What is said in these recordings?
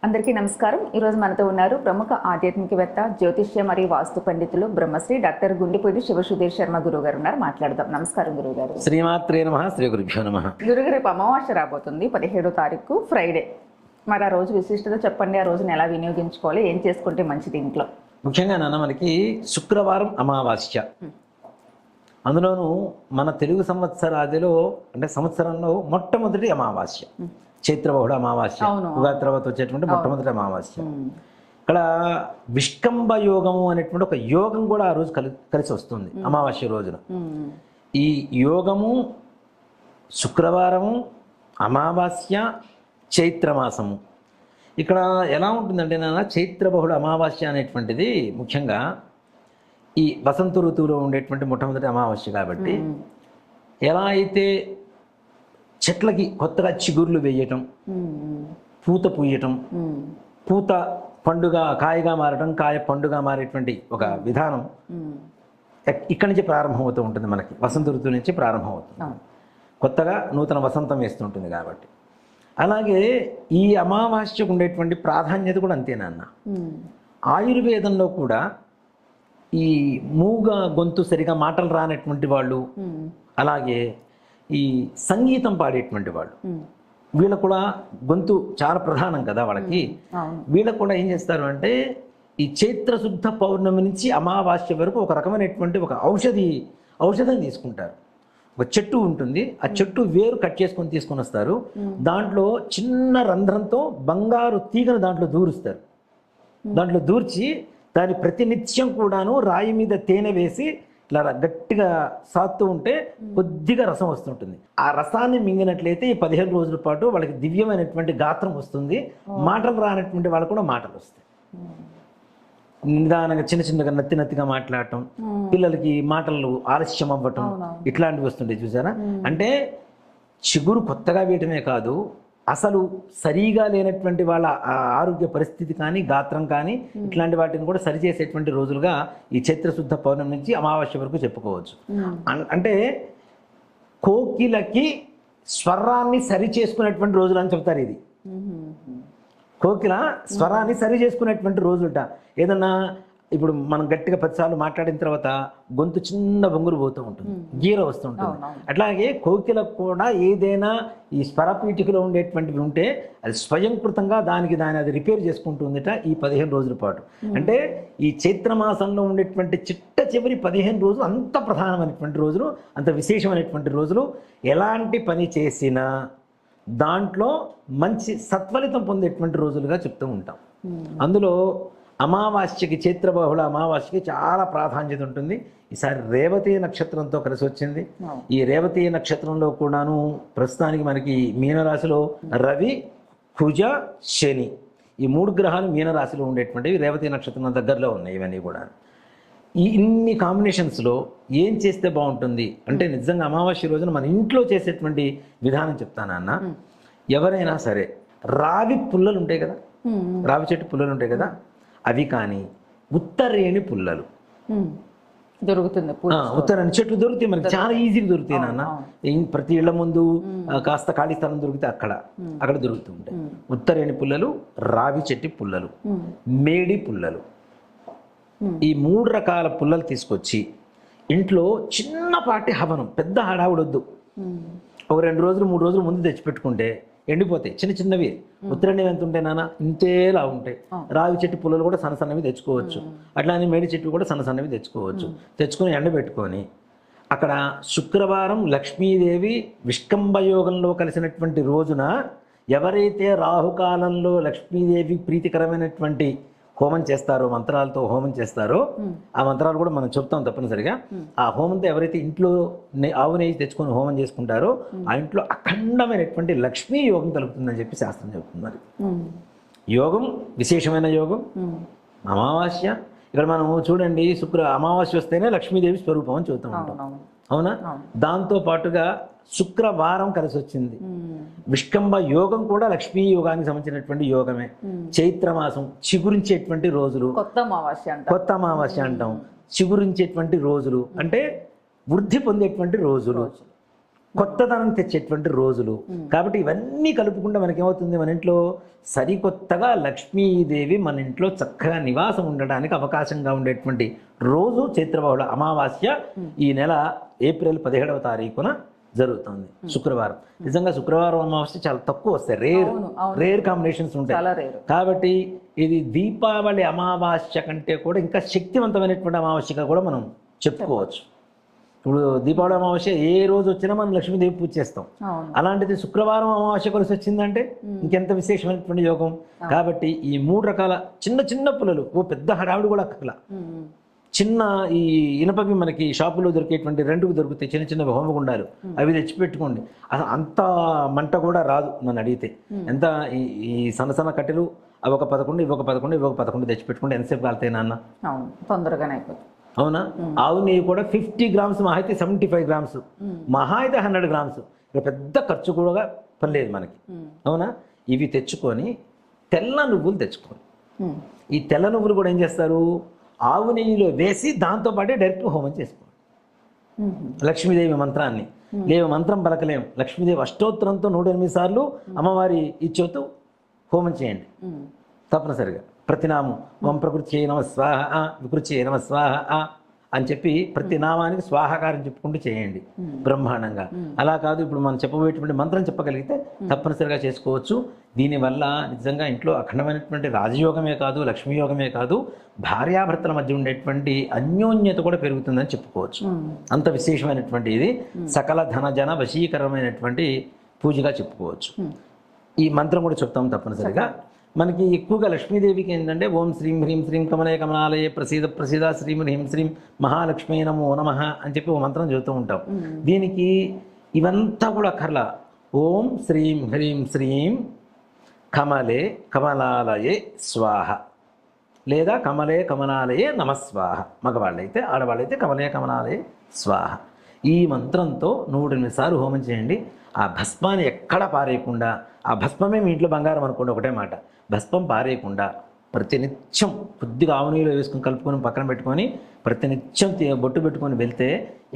అందరికీ నమస్కారం. ఈరోజు మనతో ఉన్నారు ప్రముఖ ఆధ్యాత్మికవేత్త, జ్యోతిష్య మరియు వాస్తు పండితులు బ్రహ్మశ్రీ డాక్టర్ గుండెపూడి శివసుధీర్ శర్మ గురువు గారు ఉన్నారు. మాట్లాడదాం. నమస్కారం గురువుగారు. శ్రీమాత్రే నమః. శ్రీ గురుభ్యో నమః. గురుగారు, రేపు అమావాస్య రాబోతుంది, 17వ తారీఖు ఫ్రైడే. మరి ఆ రోజు విశిష్టత చెప్పండి. ఆ రోజున ఎలా వినియోగించుకోవాలి, ఏం చేసుకుంటే మంచిది ఇంట్లో? ముఖ్యంగా నాన్న మనకి శుక్రవారం అమావాస్య, అందులోనూ మన తెలుగు సంవత్సరాదిలో అంటే సంవత్సరంలో మొట్టమొదటి అమావాస్య చైత్రబహుళ అమావాస్య. ఉగాది తర్వాత వచ్చేటువంటి మొట్టమొదటి అమావాస్య. ఇక్కడ విష్కంభ యోగము అనేటువంటి ఒక యోగం కూడా ఆ రోజు కలిసి వస్తుంది అమావాస్య రోజున. ఈ యోగము శుక్రవారము, అమావాస్య, చైత్రమాసము. ఇక్కడ ఎలా ఉంటుందంటే నాన్న, చైత్రబహుళ అమావాస్య అనేటువంటిది ముఖ్యంగా ఈ వసంత ఋతువులో ఉండేటువంటి మొట్టమొదటి అమావాస్య కాబట్టి, ఎలా అయితే చెట్లకి కొత్తగా చిగుర్లు వేయటం, పూత పూయటం, పూత పండుగ కాయగా మారటం, కాయ పండుగ మారేటువంటి ఒక విధానం ఇక్కడి నుంచి ప్రారంభమవుతూ ఉంటుంది. మనకి వసంత ఋతువు నుంచి ప్రారంభమవుతుంది. కొత్తగా నూతన వసంతం వేస్తుంటుంది కాబట్టి. అలాగే ఈ అమావాస్యకు ఉండేటువంటి ప్రాధాన్యత కూడా అంతేనన్న. ఆయుర్వేదంలో కూడా ఈ మూగ గొంతు సరిగా మాటలు రానటువంటి వాళ్ళు, అలాగే ఈ సంగీతం పాడేటువంటి వాళ్ళు, వీళ్ళకు కూడా గొంతు చాలా ప్రధానం కదా వాళ్ళకి. వీళ్ళకు కూడా ఏం చేస్తారు అంటే, ఈ చైత్రశుద్ధ పౌర్ణమి నుంచి అమావాస్య వరకు ఒక రకమైనటువంటి ఒక ఔషధం తీసుకుంటారు. ఒక చెట్టు ఉంటుంది, ఆ చెట్టు వేరు కట్ చేసుకొని తీసుకొని వస్తారు. దాంట్లో చిన్న రంధ్రంతో బంగారు తీగను దాంట్లో దూరుస్తారు. దాంట్లో దూర్చి దాని ప్రతినిత్యం కూడాను రాయి మీద తేనె వేసి ఇట్లా గట్టిగా సాత్తూ ఉంటే కొద్దిగా రసం వస్తుంటుంది. ఆ రసాన్ని మింగినట్లయితే ఈ 15 రోజుల పాటు వాళ్ళకి దివ్యమైనటువంటి గాత్రం వస్తుంది. మాటలు రానటువంటి వాళ్ళకు కూడా మాటలు వస్తాయి. నిదానంగా చిన్నగా నత్తిగా మాట్లాడటం, పిల్లలకి మాటలు ఆలస్యం అవ్వటం, ఇట్లాంటివి వస్తుంటాయి. చూసారా? అంటే చిగురు కొత్తగా వేయటమే కాదు, అసలు సరిగా లేనటువంటి వాళ్ళ ఆరోగ్య పరిస్థితి కానీ, గాత్రం కానీ, ఇట్లాంటి వాటిని కూడా సరిచేసేటువంటి రోజులుగా ఈ చైత్రశుద్ధ పౌర్ణమి నుంచి అమావాస్య వరకు చెప్పుకోవచ్చు. అంటే కోకిలకి స్వరాన్ని సరి చేసుకునేటువంటి రోజులు అని చెప్తారు. ఇది కోకిల స్వరాన్ని సరి చేసుకునేటువంటి రోజులట. ఏదన్నా ఇప్పుడు మనం గట్టిగా 10 సార్లు మాట్లాడిన తర్వాత గొంతు చిన్న బొంగురు పోతూ ఉంటుంది, గీర వస్తూ ఉంటుంది. అట్లాగే కోకిలకు కూడా ఏదైనా ఈ స్వరపీఠికలో ఉండేటువంటివి ఉంటే అది స్వయంకృతంగా దాని అది రిపేర్ చేసుకుంటుందిట ఈ 15 రోజుల పాటు. అంటే ఈ చైత్రమాసంలో ఉండేటువంటి చివరి 15 రోజులు అంత ప్రధానమైనటువంటి రోజులు, అంత విశేషమైనటువంటి రోజులు. ఎలాంటి పని చేసినా దాంట్లో మంచి సత్ఫలితం పొందేటువంటి రోజులుగా చెప్తూ ఉంటాం. అందులో అమావాస్యకి, చైత్రబహుళ అమావాస్యకి చాలా ప్రాధాన్యత ఉంటుంది. ఈసారి రేవతి నక్షత్రంతో కలిసి వచ్చింది. ఈ రేవతి నక్షత్రంలో కూడాను ప్రస్తుతానికి మనకి మీనరాశిలో రవి, కుజ, శని ఈ 3 గ్రహాలు మీనరాశిలో ఉండేటువంటివి రేవతి నక్షత్రం దగ్గరలో ఉన్నాయి. ఇవన్నీ కూడా ఇన్ని కాంబినేషన్స్లో ఏం చేస్తే బాగుంటుంది అంటే, నిజంగా అమావాస్య రోజున మన ఇంట్లో చేసేటువంటి విధానం చెప్తానన్న. ఎవరైనా సరే రావి పుల్లలు ఉంటాయి కదా, రావి చెట్టు పుల్లలు ఉంటాయి కదా, అవి కానీ ఉత్తరేణి పుల్లలు దొరుకుతుంది. ఉత్తరాయణ చెట్లు దొరుకుతాయి మనకి, చాలా ఈజీగా దొరుకుతాయి నాన్న. ప్రతి ఇళ్ల ముందు కాస్త ఖాళీ స్థలం దొరికితే అక్కడ దొరుకుతూ ఉంటాయి. ఉత్తరేణి పుల్లలు, రావి చెట్టు పుల్లలు, మేడి పుల్లలు, ఈ 3 రకాల పుల్లలు తీసుకొచ్చి ఇంట్లో చిన్నపాటి హవనం, పెద్ద హడావుడొద్దు, ఒక 2 రోజులు 3 రోజులు ముందు తెచ్చిపెట్టుకుంటే ఎండిపోతాయి. చిన్నవి ఉత్తరాయణం ఎంత ఉంటాయి నాన్న, ఇంతేలా ఉంటాయి. రావి చెట్టు పుల్లలు కూడా సన్నవి తెచ్చుకోవచ్చు. అట్లానే మేడి చెట్టు కూడా సన్నవి తెచ్చుకోవచ్చు. తెచ్చుకొని ఎండబెట్టుకొని అక్కడ శుక్రవారం లక్ష్మీదేవి విష్కంభ యోగంలో కలిసినటువంటి రోజున ఎవరైతే రాహుకాలంలో లక్ష్మీదేవి ప్రీతికరమైనటువంటి హోమం చేస్తారో, మంత్రాలతో హోమం చేస్తారో, ఆ మంత్రాలు కూడా మనం చెప్తాం తప్పనిసరిగా. ఆ హోమంతో ఎవరైతే ఇంట్లో ఆవు నెయ్యి తెచ్చుకొని హోమం చేసుకుంటారో ఆ ఇంట్లో అఖండమైనటువంటి లక్ష్మీ యోగం కలుగుతుందని చెప్పి శాస్త్రం చెప్తున్నారు. యోగం విశేషమైన యోగం. అమావాస్య ఇక్కడ మనం చూడండి, అమావాస్య వస్తేనే లక్ష్మీదేవి స్వరూపం అని చూస్తూ ఉంటాం, అవునా? దాంతో పాటుగా శుక్రవారం కలిసి వచ్చింది. విష్కంభ యోగం కూడా లక్ష్మీ యోగానికి సంబంధించినటువంటి యోగమే. చైత్రమాసం చిగురించేటువంటి రోజులు, కొత్త అమావాస్య అంటాం. చిగురించేటువంటి రోజులు అంటే వృద్ధి పొందేటువంటి రోజులు. కొత్తదనం తెచ్చేటువంటి రోజులు. కాబట్టి ఇవన్నీ కలుపుకుంటే మనకేమవుతుంది, మన ఇంట్లో సరికొత్తగా లక్ష్మీదేవి మన ఇంట్లో చక్కగా నివాసం ఉండడానికి అవకాశంగా ఉండేటువంటి రోజు చైత్రబహుళ అమావాస్య. ఈ నెల ఏప్రిల్ 17వ తారీఖున జరుగుతుంది, శుక్రవారం. నిజంగా శుక్రవారం అమావాస్య చాలా తక్కువ వస్తాయి, రేర్ కాంబినేషన్స్ ఉంటాయి. కాబట్టి ఇది దీపావళి అమావాస్య కంటే కూడా ఇంకా శక్తివంతమైనటువంటి అమావాస్యగా కూడా మనం చెప్పుకోవచ్చు. ఇప్పుడు దీపావళి అమావాస్య ఏ రోజు వచ్చినా మనం లక్ష్మీదేవి పూజ చేస్తాం. అలాంటిది శుక్రవారం అమావాస్య కలిసి వచ్చిందంటే ఇంకెంత విశేషమైనటువంటి యోగం. కాబట్టి ఈ 3 రకాల చిన్న చిన్న పుల్లలు, ఓ పెద్ద హడావిడి కూడా అక్కల, చిన్న ఈ ఇనపవి మనకి షాపులో దొరికేటువంటి 2కు దొరుకుతాయి చిన్న చిన్న హోమగుండాలు, అవి తెచ్చిపెట్టుకోండి. అసలు అంత మంట కూడా రాదు నన్ను అడిగితే. ఎంత ఈ సన్న సన్న కట్టెలు అవి ఒక 11, ఇవి ఒక 11, ఇవి ఒక 11 తెచ్చిపెట్టుకుంటే ఎంతసేపు కాలుతాయి నాన్న? తొందరగానే అయిపోతుంది. అవునా? ఆవు నెయ్యి కూడా 50 గ్రామ్స్, మహా అయితే 75 గ్రామ్స్, మహా అయితే 100 గ్రామ్స్. ఇక పెద్ద ఖర్చు కూడా పర్లేదు మనకి. అవునా? ఇవి తెచ్చుకొని తెల్ల నువ్వులు తెచ్చుకోండి. ఈ తెల్ల నువ్వులు కూడా ఏం చేస్తారు, ఆవు నెయ్యిలో వేసి దాంతోపాటే డైరెక్ట్ హోమం చేసుకోండి. లక్ష్మీదేవి మంత్రాన్ని, లేవు మంత్రం పలకలేం, లక్ష్మీదేవి అష్టోత్తరంతో 108 సార్లు అమ్మవారి ఇచ్చేతూ హోమం చేయండి తప్పనిసరిగా. ప్రతినామం ఓం ప్రకృతి నమ స్వాహ, వికృతి నమ స్వాహ అని చెప్పి ప్రతి నామానికి స్వాహకారం చెప్పుకుంటూ చేయండి బ్రహ్మాండంగా. అలా కాదు, ఇప్పుడు మనం చెప్పబోయేటువంటి మంత్రం చెప్పగలిగితే తప్పనిసరిగా చేసుకోవచ్చు. దీనివల్ల నిజంగా ఇంట్లో అఖండమైనటువంటి రాజయోగమే కాదు, లక్ష్మీయోగమే కాదు, భార్యాభర్తల మధ్య ఉండేటువంటి అన్యోన్యత కూడా పెరుగుతుందని చెప్పుకోవచ్చు. అంత విశేషమైనటువంటి ఇది సకల ధనజన వశీకరమైనటువంటి పూజగా చెప్పుకోవచ్చు. ఈ మంత్రం కూడా చెప్తాం తప్పనిసరిగా. మనకి ఎక్కువగా లక్ష్మీదేవికి ఏంటంటే ఓం శ్రీం హ్రీం శ్రీం కమలయ కమలాలయే ప్రసీద ప్రసీద శ్రీం హ్రీం శ్రీం మహాలక్ష్మీ నమో నమః అని చెప్పి ఓ మంత్రం చదువుతూ ఉంటాం. దీనికి ఇవంతా కూడా అక్కర్లా. ఓం శ్రీం హ్రీం శ్రీం కమలే కమలాలయే స్వాహ, లేదా కమలే కమలాలయే నమస్వాహ. మగవాళ్ళైతే, ఆడవాళ్ళైతే కమలే కమలాలయే స్వాహ. ఈ మంత్రంతో 108 సార్లు హోమం చేయండి. ఆ భస్మాన్ని ఎక్కడ పారేయకుండా, ఆ భస్మమే మీ ఇంట్లో బంగారం అనుకోండి, ఒకటే మాట, భస్మం పారేయకుండా ప్రతినిత్యం కొద్దిగా ఆవు నెయ్యిలో వేసుకొని కలుపుకొని పక్కన పెట్టుకొని ప్రతినిత్యం బొట్టు పెట్టుకొని వెళ్తే,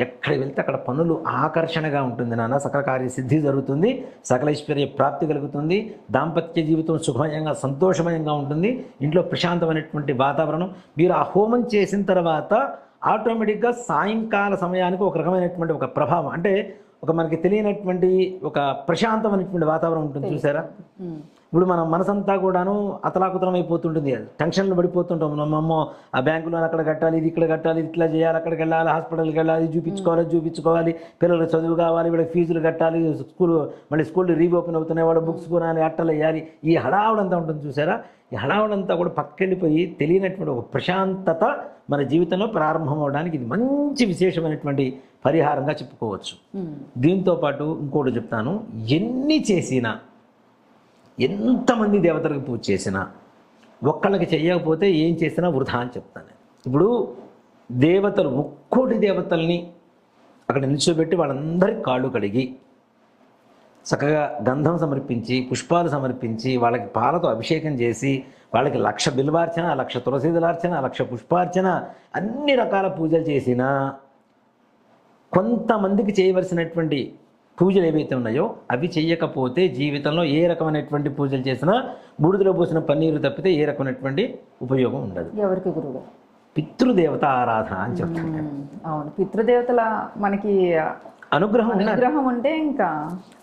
ఎక్కడ వెళ్తే అక్కడ పనులు ఆకర్షణగా ఉంటుంది నాన్న. సకల కార్య సిద్ధి జరుగుతుంది, సకల ఐశ్వర్య ప్రాప్తి కలుగుతుంది, దాంపత్య జీవితం సుఖమయంగా సంతోషమయంగా ఉంటుంది, ఇంట్లో ప్రశాంతమైనటువంటి వాతావరణం. మీరు ఆ హోమం చేసిన తర్వాత ఆటోమేటిక్గా సాయంకాల సమయానికి ఒక రకమైనటువంటి ఒక ప్రభావం, అంటే ఒక మనకి తెలియనటువంటి ఒక ప్రశాంతమైనటువంటి వాతావరణం ఉంటుంది చూసారా. ఇప్పుడు మన మనసంతా కూడాను అతలాకుతలం అయిపోతుంటుంది, టెన్షన్లు పడిపోతుంటాం. అమ్మో ఆ బ్యాంకులో అక్కడ కట్టాలి, ఇది ఇక్కడ కట్టాలి, ఇట్లా చేయాలి, అక్కడికి వెళ్ళాలి, హాస్పిటల్కి వెళ్ళాలి, చూపించుకోవాలి, పిల్లలకు చదువు కావాలి, వీళ్ళకి ఫీజులు కట్టాలి, మళ్ళీ స్కూళ్ళు రీఓపెన్ అవుతున్నాయి, వాడు బుక్స్ కొనాలి, అట్టలు వేయాలి, ఈ హడావుడంతా ఉంటుంది చూసారా. ఈ హడావుడంతా కూడా పక్కెళ్ళిపోయి తెలియనటువంటి ఒక ప్రశాంతత మన జీవితంలో ప్రారంభం అవడానికి ఇది మంచి విశేషమైనటువంటి పరిహారంగా చెప్పుకోవచ్చు. దీంతోపాటు ఇంకోటి చెప్తాను, ఎన్ని చేసినా, ఎంతమంది దేవతలకు పూజ చేసినా, ఒక్కళ్ళకి చెయ్యకపోతే ఏం చేసినా వృధా అని చెప్తాను. ఇప్పుడు దేవతలు 3 దేవతల్ని అక్కడ నిల్చోబెట్టి వాళ్ళందరికీ కాళ్ళు కడిగి చక్కగా గంధం సమర్పించి, పుష్పాలు సమర్పించి, వాళ్ళకి పాలతో అభిషేకం చేసి, వాళ్ళకి 1,00,000 బిల్వార్చన, 1,00,000 తులసీదలార్చన, 1,00,000 పుష్పార్చన, అన్ని రకాల పూజలు చేసినా కొంతమందికి చేయవలసినటువంటి పూజలు ఏవైతే ఉన్నాయో అవి చెయ్యకపోతే జీవితంలో ఏ రకమైనటువంటి పూజలు చేసినా బూడిదలో పోసిన పన్నీరు తప్పితే ఏ రకమైనటువంటి ఉపయోగం ఉండదు. ఎవరికి గురువు? పితృదేవత ఆరాధన అని చెప్తాను. అవును, పితృదేవతల మనకి అనుగ్రహం ఉంటే ఇంకా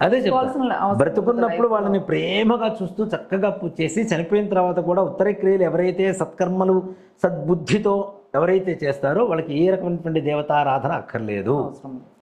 అదే చెప్తాను. బ్రతుకున్నప్పుడు వాళ్ళని ప్రేమగా చూస్తూ చక్కగా పూజ చేసి, చనిపోయిన తర్వాత కూడా ఉత్తర క్రియలు ఎవరైతే సత్కర్మలు సద్బుద్ధితో ఎవరైతే చేస్తారో వాళ్ళకి ఏ రకమైనటువంటి దేవతారాధన అక్కర్లేదు.